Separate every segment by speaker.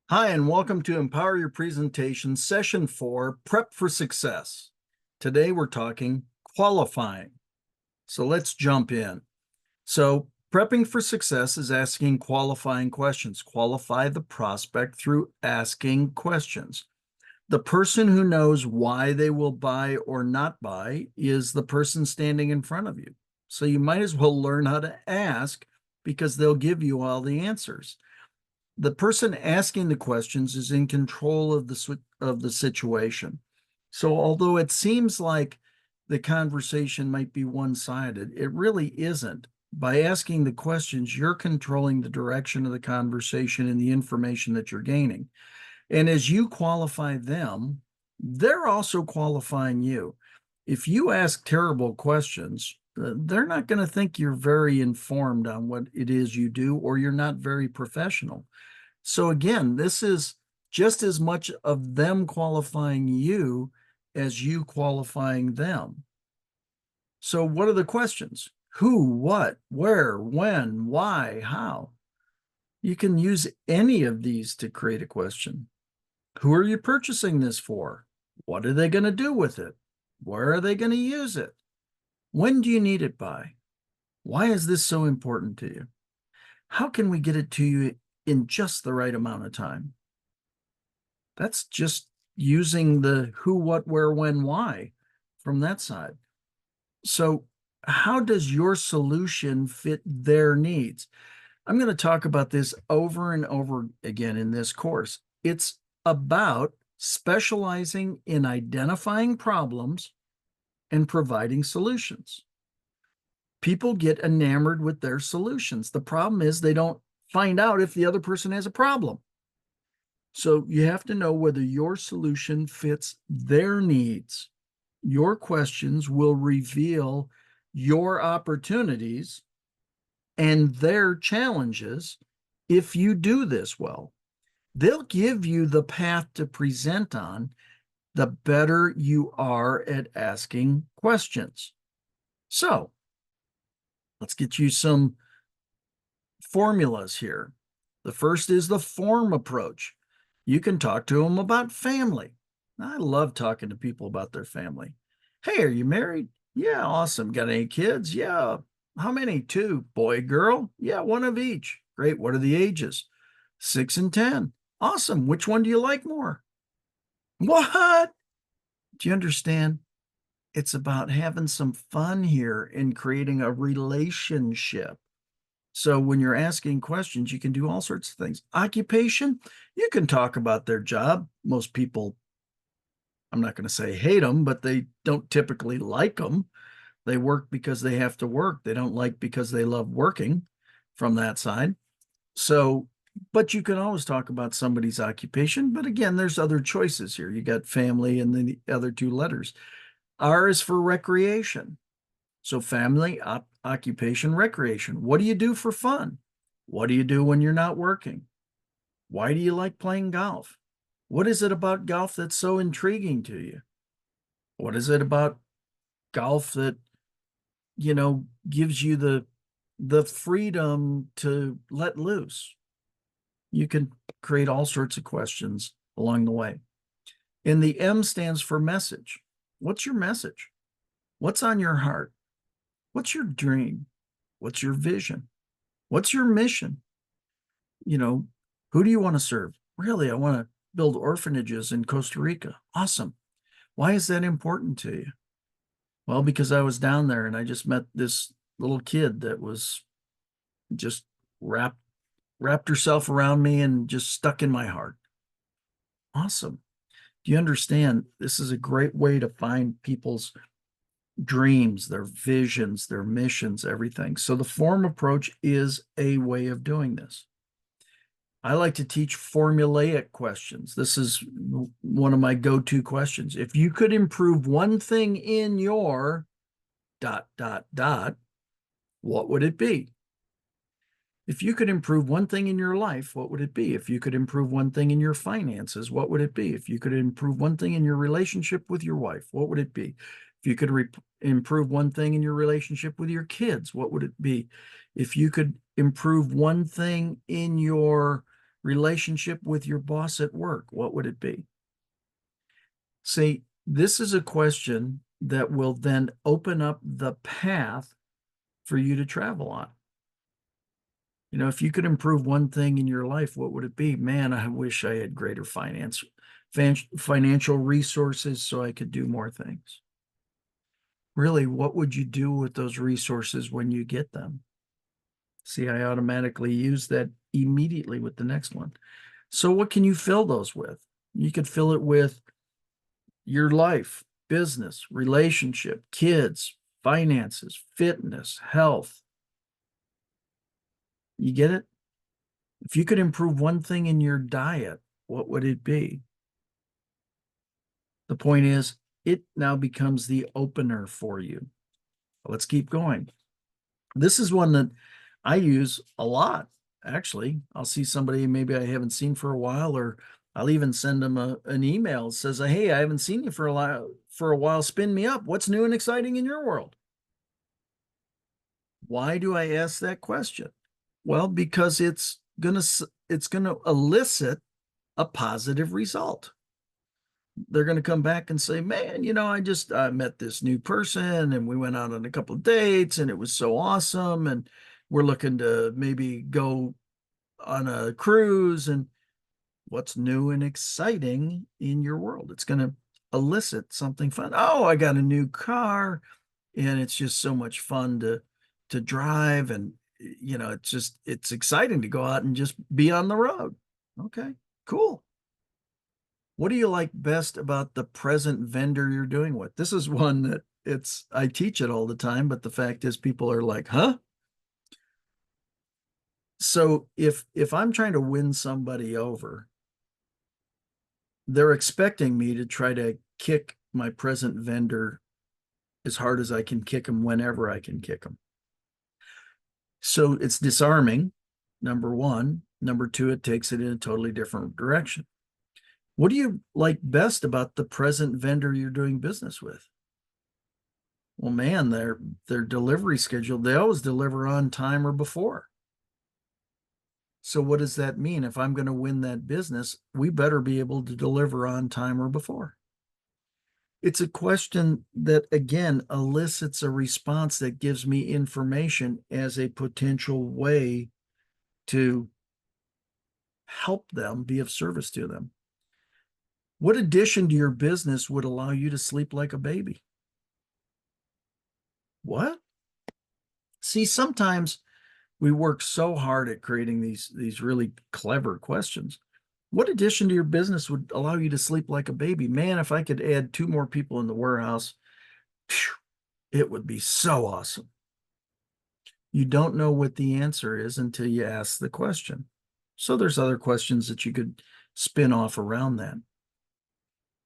Speaker 1: Hi, and welcome to Empower Your Presentation, Session 4, Prep for Success. Today we're talking qualifying. So let's jump in. So prepping for success is asking qualifying questions. Qualify the prospect through asking questions. The person who knows why they will buy or not buy is the person standing in front of you. So you might as well learn how to ask because they'll give you all the answers. The person asking the questions is in control of the situation. So although it seems like the conversation might be one-sided, it really isn't. By asking the questions, you're controlling the direction of the conversation and the information that you're gaining. And as you qualify them, they're also qualifying you. If you ask terrible questions, they're not going to think you're very informed on what it is you do, or you're not very professional. So again, this is just as much of them qualifying you as you qualifying them. So what are the questions? Who, what, where, when, why, how? You can use any of these to create a question. Who are you purchasing this for? What are they going to do with it? Where are they going to use it? When do you need it by? Why is this so important to you? How can we get it to you in just the right amount of time? That's just using the who, what, where, when, why from that side. So how does your solution fit their needs? I'm going to talk about this over and over again in this course. It's about specializing in identifying problems and providing solutions. People get enamored with their solutions. The problem is they don't find out if the other person has a problem. So you have to know whether your solution fits their needs. Your questions will reveal your opportunities and their challenges if you do this well. They'll give you the path to present on, the better you are at asking questions. So let's get you some formulas here. The first is the form approach. You can talk to them about family. I love talking to people about their family. Hey, are you married? Yeah, awesome. Got any kids? Yeah. How many? Two. Boy, girl? Yeah, one of each. Great. What are the ages? 6 and 10. Awesome. Which one do you like more? What? Do you understand? It's about having some fun here and creating a relationship. So when you're asking questions, you can do all sorts of things. Occupation, you can talk about their job. Most people, I'm not going to say hate them, but they don't typically like them. They work because they have to work. They don't like because they love working from that side. So, but you can always talk about somebody's occupation. But again, there's other choices here. You got family and then the other two letters. R is for recreation. So family, occupation, recreation. What do you do for fun? What do you do when you're not working? Why do you like playing golf? What is it about golf that's so intriguing to you? What is it about golf that, gives you the freedom to let loose? You can create all sorts of questions along the way. And the M stands for message. What's your message? What's on your heart? What's your dream? What's your vision? What's your mission? You know, who do you want to serve? Really, I want to build orphanages in Costa Rica. Awesome. Why is that important to you? Well, because I was down there and I just met this little kid that was just wrapped herself around me and just stuck in my heart. Awesome. Do you understand? This is a great way to find people's dreams, their visions, their missions, everything. So the form approach is a way of doing this. I like to teach formulaic questions. This is one of my go-to questions. If you could improve one thing in your ... what would it be? If you could improve one thing in your life, what would it be? If you could improve one thing in your finances, what would it be? If you could improve one thing in your relationship with your wife, what would it be? If you could improve one thing in your relationship with your kids, what would it be? If you could improve one thing in your relationship with your boss at work, what would it be? See, this is a question that will then open up the path for you to travel on. You know, if you could improve one thing in your life, what would it be? Man, I wish I had greater financial resources so I could do more things. Really, what would you do with those resources when you get them? See, I automatically use that immediately with the next one. So what can you fill those with? You could fill it with your life, business, relationship, kids, finances, fitness, health. You get it? If you could improve one thing in your diet, what would it be? The point is, it now becomes the opener for you. Let's keep going. This is one that I use a lot, actually. I'll see somebody maybe I haven't seen for a while, or I'll even send them an email that says, hey, I haven't seen you for a while. Spin me up. What's new and exciting in your world? Why do I ask that question? Well, because it's gonna elicit a positive result. They're going to come back and say, man, you know, I met this new person and we went out on a couple of dates and it was so awesome. And we're looking to maybe go on a cruise. And what's new and exciting in your world? It's going to elicit something fun. Oh, I got a new car and it's just so much fun to drive. And, you know, it's exciting to go out and just be on the road. Okay, cool. What do you like best about the present vendor you're doing with? This is one that I teach it all the time, but the fact is people are like, huh? So if I'm trying to win somebody over, they're expecting me to try to kick my present vendor as hard as I can kick them whenever I can kick them. So it's disarming, number one. Number two, it takes it in a totally different direction. What do you like best about the present vendor you're doing business with? Well, man, their delivery schedule, they always deliver on time or before. So what does that mean? If I'm going to win that business, we better be able to deliver on time or before. It's a question that, again, elicits a response that gives me information as a potential way to help them, be of service to them. What addition to your business would allow you to sleep like a baby? What? See, sometimes we work so hard at creating these really clever questions. What addition to your business would allow you to sleep like a baby? Man, if I could add 2 more people in the warehouse, phew, it would be so awesome. You don't know what the answer is until you ask the question. So there's other questions that you could spin off around that.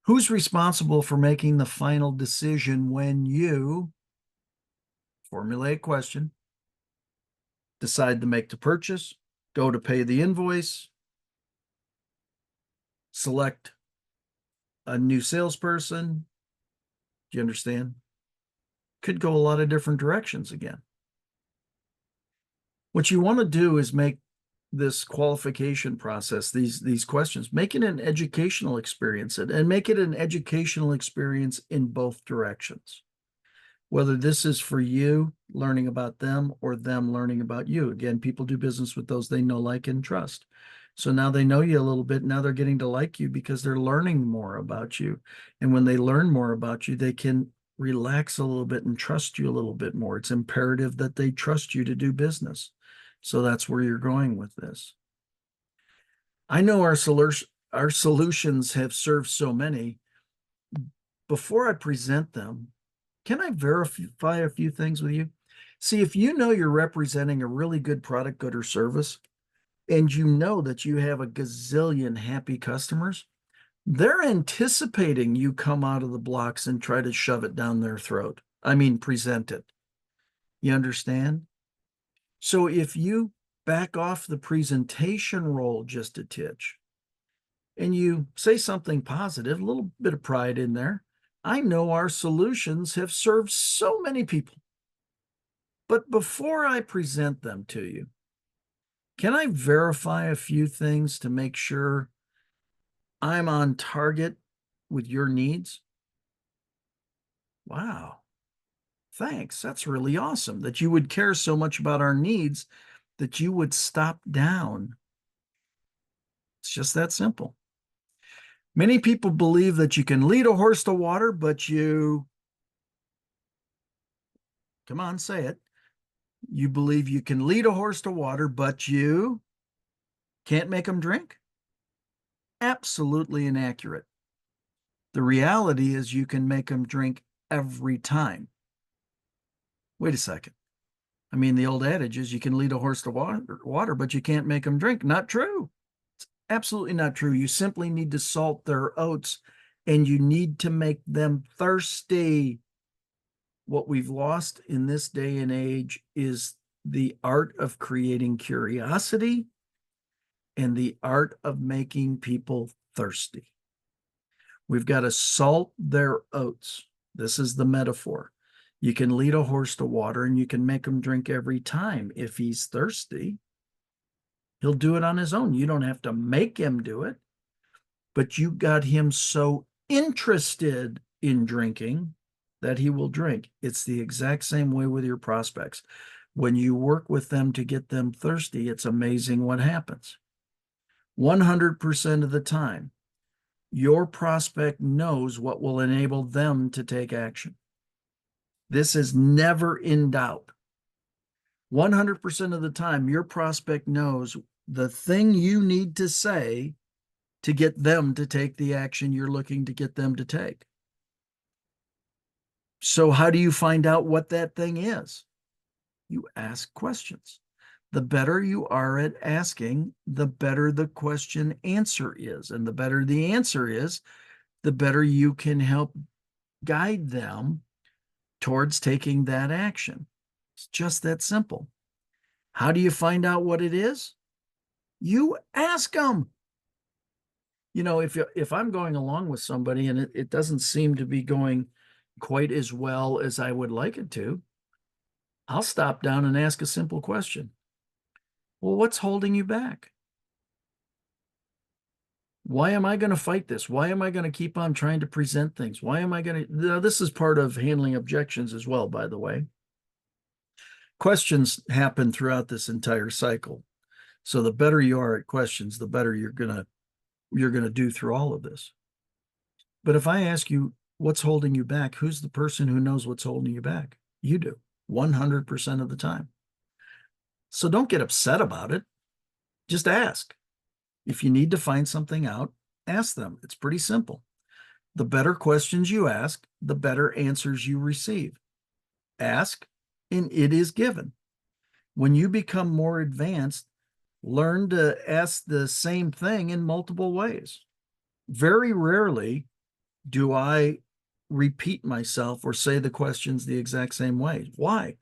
Speaker 1: Who's responsible for making the final decision when you formulate a question, decide to make the purchase, go to pay the invoice, select a new salesperson? Do you understand? Could go a lot of different directions again. What you want to do is make this qualification process, these questions, make it an educational experience and make it an educational experience in both directions. Whether this is for you learning about them or them learning about you. Again, people do business with those they know, like, and trust. So now they know you a little bit. Now they're getting to like you because they're learning more about you. And when they learn more about you, they can relax a little bit and trust you a little bit more. It's imperative that they trust you to do business. So that's where you're going with this. I know our solutions have served so many. Before I present them, can I verify a few things with you? See, if you know you're representing a really good product, good, or service, and you know that you have a gazillion happy customers, they're anticipating you come out of the blocks and try to shove it down their throat. I mean, present it. You understand? So if you back off the presentation role just a titch and you say something positive, a little bit of pride in there, I know our solutions have served so many people. But before I present them to you, Can I verify a few things to make sure I'm on target with your needs? Wow. Thanks. That's really awesome that you would care so much about our needs that you would stop down. It's just that simple. Many people believe that you can lead a horse to water, but come on, say it. You believe you can lead a horse to water, but you can't make him drink? Absolutely inaccurate. The reality is you can make him drink every time. Wait a second. I mean, the old adage is you can lead a horse to water, but you can't make him drink. Not true. It's absolutely not true. You simply need to salt their oats and you need to make them thirsty. What we've lost in this day and age is the art of creating curiosity and the art of making people thirsty. We've got to salt their oats. This is the metaphor. You can lead a horse to water and you can make him drink every time. If he's thirsty, he'll do it on his own. You don't have to make him do it, but you got him so interested in drinking that he will drink. It's the exact same way with your prospects. When you work with them to get them thirsty, it's amazing what happens. 100% of the time, your prospect knows what will enable them to take action. This is never in doubt. 100% of the time, your prospect knows the thing you need to say to get them to take the action you're looking to get them to take. So how do you find out what that thing is? You ask questions. The better you are at asking, the better the question answer is. And the better the answer is, the better you can help guide them towards taking that action. It's just that simple. How do you find out what it is? You ask them. You know, if I'm going along with somebody and it doesn't seem to be going quite as well as I would like it to, I'll stop down and ask a simple question. Well, what's holding you back? Why am I going to fight this? Why am I going to keep on trying to present things? Why am I going to? Now, this is part of handling objections as well, by the way. Questions happen throughout this entire cycle. So the better you are at questions, the better you're going to do through all of this. But if I ask you what's holding you back, who's the person who knows what's holding you back? You do, 100% of the time. So don't get upset about it. Just ask. If you need to find something out, ask them. It's pretty simple. The better questions you ask, the better answers you receive. Ask, and it is given. When you become more advanced, learn to ask the same thing in multiple ways. Very rarely do I repeat myself or say the questions the exact same way. Why?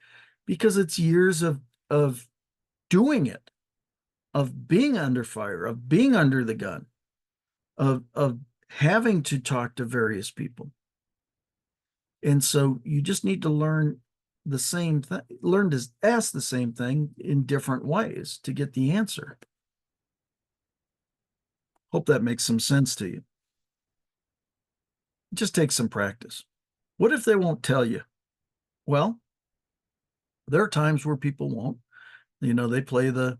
Speaker 1: Because it's years of doing it, of being under fire, of being under the gun, of having to talk to various people. And so you just need to learn the same thing, learn to ask the same thing in different ways to get the answer. Hope that makes some sense to you. Just take some practice. What if they won't tell you? Well, there are times where people won't. You know, they play the,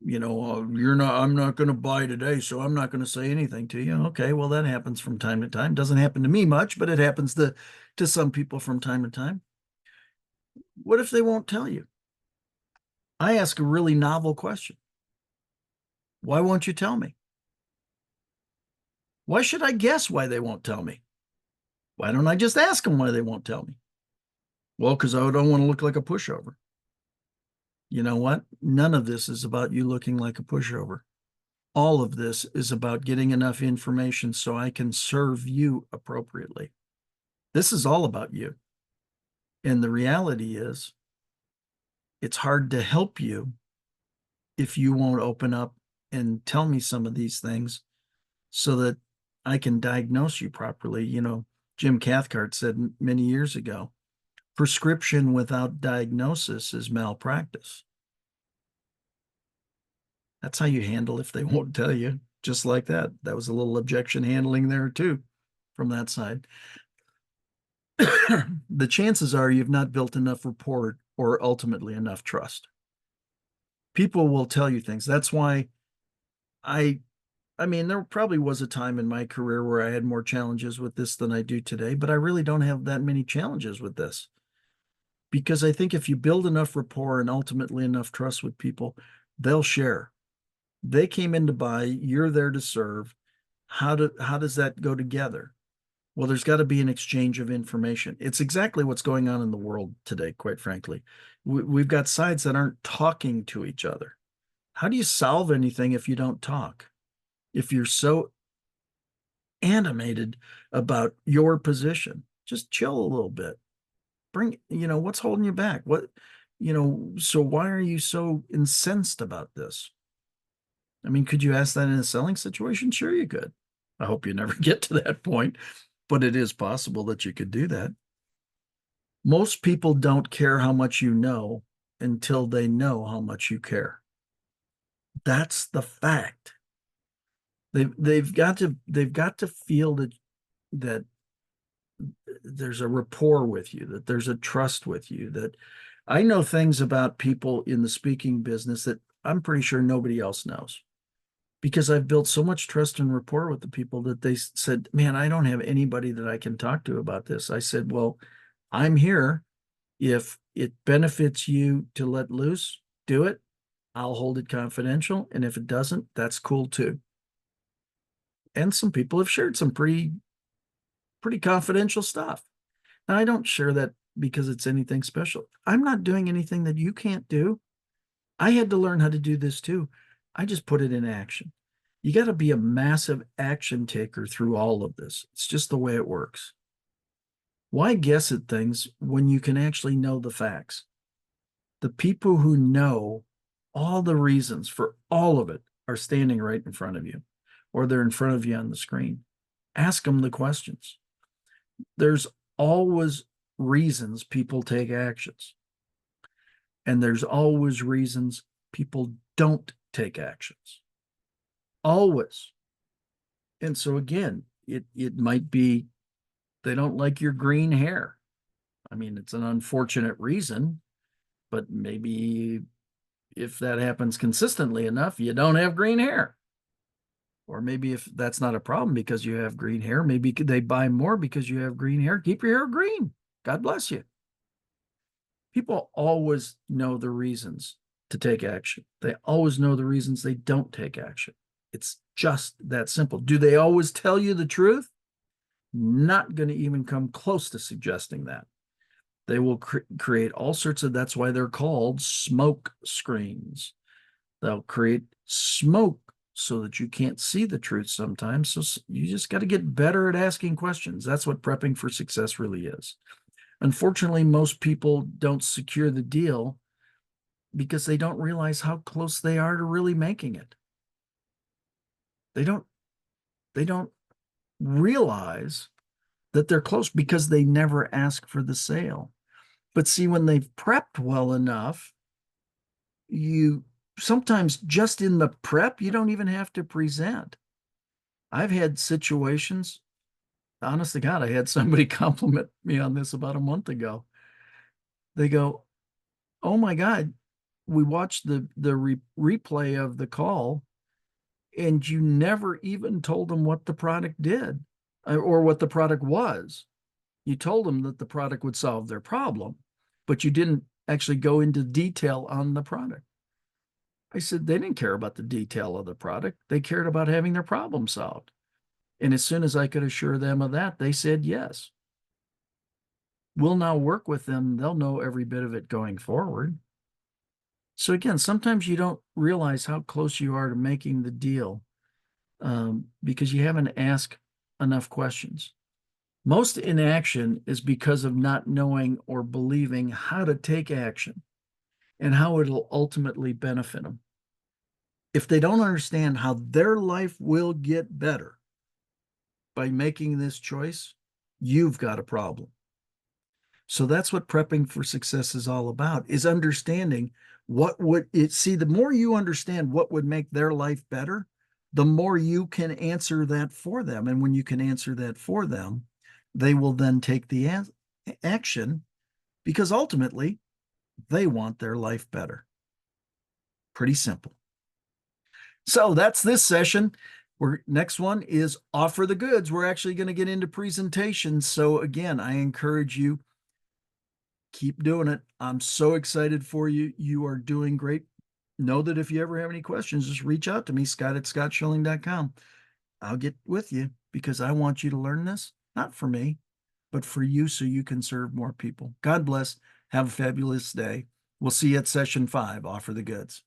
Speaker 1: I'm not going to buy today, so I'm not going to say anything to you. Okay, well, that happens from time to time. Doesn't happen to me much, but it happens to some people from time to time. What if they won't tell you? I ask a really novel question. Why won't you tell me? Why should I guess why they won't tell me? Why don't I just ask them why they won't tell me? Well, because I don't want to look like a pushover. You know what? None of this is about you looking like a pushover. All of this is about getting enough information so I can serve you appropriately. This is all about you. And the reality is, it's hard to help you if you won't open up and tell me some of these things so that I can diagnose you properly. You know, Jim Cathcart said many years ago, prescription without diagnosis is malpractice. That's how you handle if they won't tell you. Just like that. That was a little objection handling there too from that side. The chances are you've not built enough rapport or ultimately enough trust. People will tell you things. That's why I I mean, there probably was a time in my career where I had more challenges with this than I do today, but I really don't have that many challenges with this because I think if you build enough rapport and ultimately enough trust with people, they'll share. They came in to buy, you're there to serve. How does that go together? Well, there's got to be an exchange of information. It's exactly what's going on in the world today, quite frankly. We've got sides that aren't talking to each other. How do you solve anything if you don't talk? If you're so animated about your position, just chill a little bit. What's holding you back? So why are you so incensed about this? I mean, could you ask that in a selling situation? Sure, you could. I hope you never get to that point, but it is possible that you could do that. Most people don't care how much you know until they know how much you care. That's the fact. They've got to feel that there's a rapport with you, that there's a trust with you, that I know things about people in the speaking business that I'm pretty sure nobody else knows because I've built so much trust and rapport with the people that they said, man, I don't have anybody that I can talk to about this. I said, well, I'm here. If it benefits you to let loose, do it. I'll hold it confidential. And if it doesn't, that's cool too. And some people have shared some pretty confidential stuff. Now, I don't share that because it's anything special. I'm not doing anything that you can't do. I had to learn how to do this too. I just put it in action. You got to be a massive action taker through all of this. It's just the way it works. Why guess at things when you can actually know the facts? The people who know all the reasons for all of it are standing right in front of you, or they're in front of you on the screen. Ask them the questions. There's always reasons people take actions, and there's always reasons people don't take actions. Always. And so again, it might be they don't like your green hair. I mean, it's an unfortunate reason, but maybe if that happens consistently enough, you don't have green hair. Or maybe if that's not a problem because you have green hair, maybe they buy more because you have green hair. Keep your hair green. God bless you. People always know the reasons to take action. They always know the reasons they don't take action. It's just that simple. Do they always tell you the truth? Not going to even come close to suggesting that. They will create all sorts of, that's why they're called smoke screens. They'll create smoke so that you can't see the truth sometimes. So you just got to get better at asking questions. That's what prepping for success really is. Unfortunately, most people don't secure the deal because they don't realize how close they are to really making it. They don't realize that they're close because they never ask for the sale. But see, when they've prepped well enough, you sometimes just in the prep, you don't even have to present. I've had situations, honest to God, I had somebody compliment me on this about a month ago. They go, oh my God, we watched the replay of the call and you never even told them what the product did or what the product was. You told them that the product would solve their problem, but you didn't actually go into detail on the product. I said they didn't care about the detail of the product. They cared about having their problem solved. And as soon as I could assure them of that, they said yes. We'll now work with them. They'll know every bit of it going forward. So again, sometimes you don't realize how close you are to making the deal because you haven't asked enough questions. Most inaction is because of not knowing or believing how to take action and how it'll ultimately benefit them. If they don't understand how their life will get better by making this choice, you've got a problem. So that's what prepping for success is all about, is understanding What would it see? The more you understand what would make their life better, the more you can answer that for them. And when you can answer that for them, they will then take the action because ultimately they want their life better. Pretty simple. So that's this session. Next one is offer the goods. We're actually going to get into presentations. So again, I encourage you, keep doing it. I'm so excited for you. You are doing great. Know that if you ever have any questions, just reach out to me, Scott@scottschilling.com. I'll get with you because I want you to learn this, not for me, but for you so you can serve more people. God bless. Have a fabulous day. We'll see you at session 5. Offer the goods.